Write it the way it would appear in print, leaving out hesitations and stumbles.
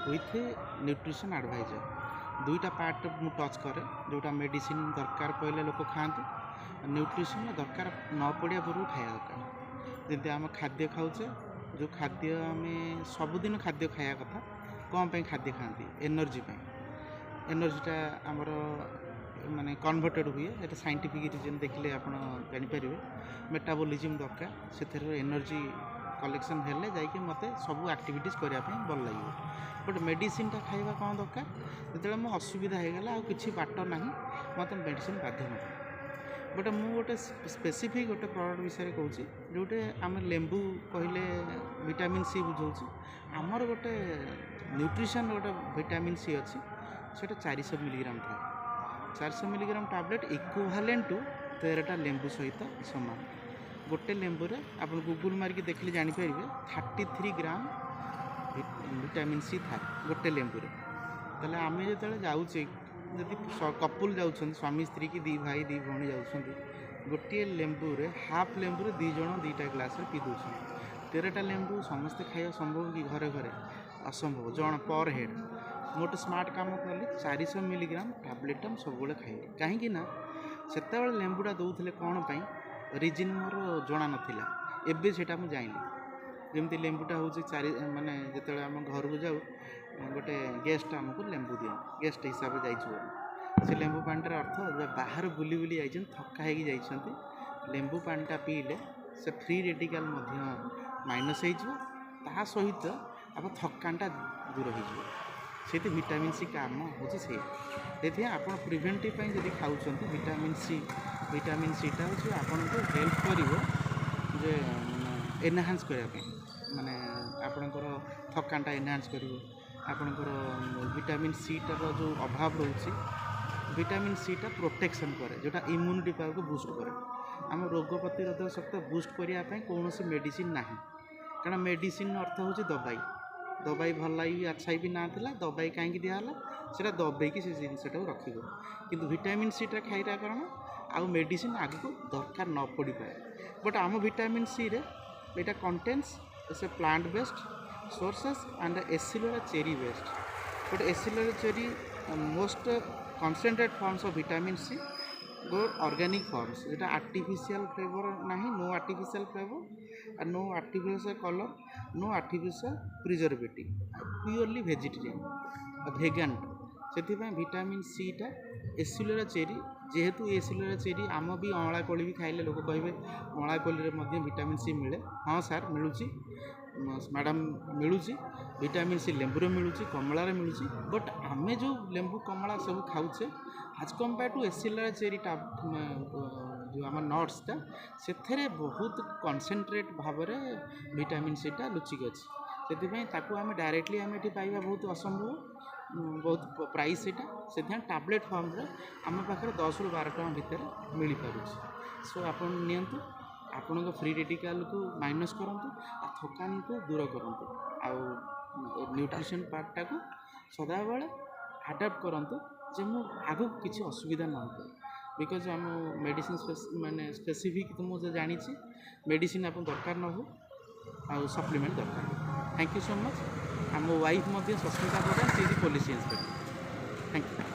With nutrition adviser दुईटा part मु touch करे जोटा मेडिसिन दरकार पड़े लोक खाते न्यूट्रिशन दरकार न पड़ा पूर्व खाया दरकार जमी आम खाद्य खाऊे जो खाद्य आम सबुदिन खाद्य खाया कथा कौन पे खाद्य खाती एनर्जीटा आमर माने कन्वर्टेड हुए ये साइंटिफिक रिजन देखिले आप जापर मेटाबॉलिज्म दरकार से एनर्जी कलेक्शन हेल्ले जाकि मत सब एक्टिविटीज करने भल लगे बट मेडिसिन टा खाइबा कौन दरकार जो मो असुविधा होगला आ कि बाट ना मत मेडिसिन बाध्य न बट मु गोटे स्पेसिफिक गोटे प्रोडक्ट विषय कहूँ जोटे आम लेंबू कहले विटामिन सी बुझाऊँ आमर गोटे न्यूट्रिशन गोटे विटामिन सी अच्छी से 400 मिलीग्राम था 400 मिलीग्राम टैबलेट इक्विवेलेंट टू 13टा लेंबू सहित सामान गोटे लेंबू रे आप गूगल मारिक देखले जापर 33 ग्राम विटामिन सी था गोटे लेंबू रे ताले आम जो जाऊे जदि कपुल जाऊँ स्वामी स्त्री की दी भाई दी भौणी जाऊँ गोटे लेंबू रे हाफ लेंबू रे 2 जन 2टा ग्लास पी दूसरे 13टा लेंबू समस्ते खाଇବା संभव कि घरे घरे असंभव जन पर हेड गोटे स्मार्ट काम कली 400 मिलीग्राम टैबलेट हम सब खाइली कहीं से लेंबूटा दौले कौन पाई रिजन मोर जना नाला एवं से जाइली जमी लेंबूटा हूँ माने जो आम घर को जाऊ गोटे गेस्ट आमको लेंबू दिया गेस्ट हिसाब से जाइए से लेंबू पानीटार अर्थ बाहर बुली बुली जाइए थका होती लेंबू पानीटा पीले से फ्री रेडिकल माइनस हो सहित आप थकानटा दूर हो विटामिन सी काम हूँ से आप प्रिभेंटिव जब खाऊँ विटामिन सीटा हूँ आपन को हेल्प कर एनहांस करने माने आपणकर थकानटा एनहांस कर आपणकर विटामिन सीटार जो अभाव रोचे विटामिन सीटा प्रोटेक्शन करे जोटा इम्यूनिटी पावर को बूस्ट करे आम रोग प्रतिरोधक शक्ति बूस्ट करने कौन मेडिसिन ना कारण मेडिसिन अर्थ हूँ दवाई दवाई भल लगी अच्छा भी ना था दवाई कहीं दिहला से दबाई से जिनटा रख कि विटामिन सीटा खाइरा कारण आउ मेडिसिन आगे दरकार न पड़ पाए बट आम विटामिन सी रे एटा contains a plant based sources and acerola cherry based but acerola cherry most concentrate forms of vitamin C go organic forms जो आर्टिफिशियल फ्लेवर ना no artificial flavour no artificial colour no artificial preservative purely vegetarian vegan से vitamin सीटा acerola cherry जेहेतु एसिलर cherry आम भी अँला कोली भी खाइले लोक कहे अँला कोली विटामिन सी मिले हाँ सार मिलूँ मैडम मिलूँ विटामिन सी लेंबू मिलूँ कमलार मिलूँ बट आम जो लेंबू कमला सब खाऊे आज कंपेयर टू एसिलर चेरी जो आम नट्सटा से बहुत कॉन्सेंट्रेट भाव में विटामिन सीटा लुचिक अच्छी से आम डायरेक्टली आम ये पाइबा बहुत असंभव बहुत प्राइस से टैबलेट फॉर्म रे आम पाखे 10 ରୁ 12 टଙ୍କା भितर मिल पार सो आप नियंतु आपण फ्री रेडिकल को माइनस करंतु आ थकान को दूर करंतु आ न्यूट्रिशन पार्टा को सदा बेले अडाप्ट करंतु जे मु आगु किसी असुविधा न हो बिकज आम मेडिसिन माने स्पेसिफिक तो मुझे जानी मेडिसिन आप दरकार न हो आ सप्लीमेंट दरकार थैंक यू सो मच आम वाइफ सस्मिता प्रधान सी पुलिस इंस्पेक्टर थैंक यू।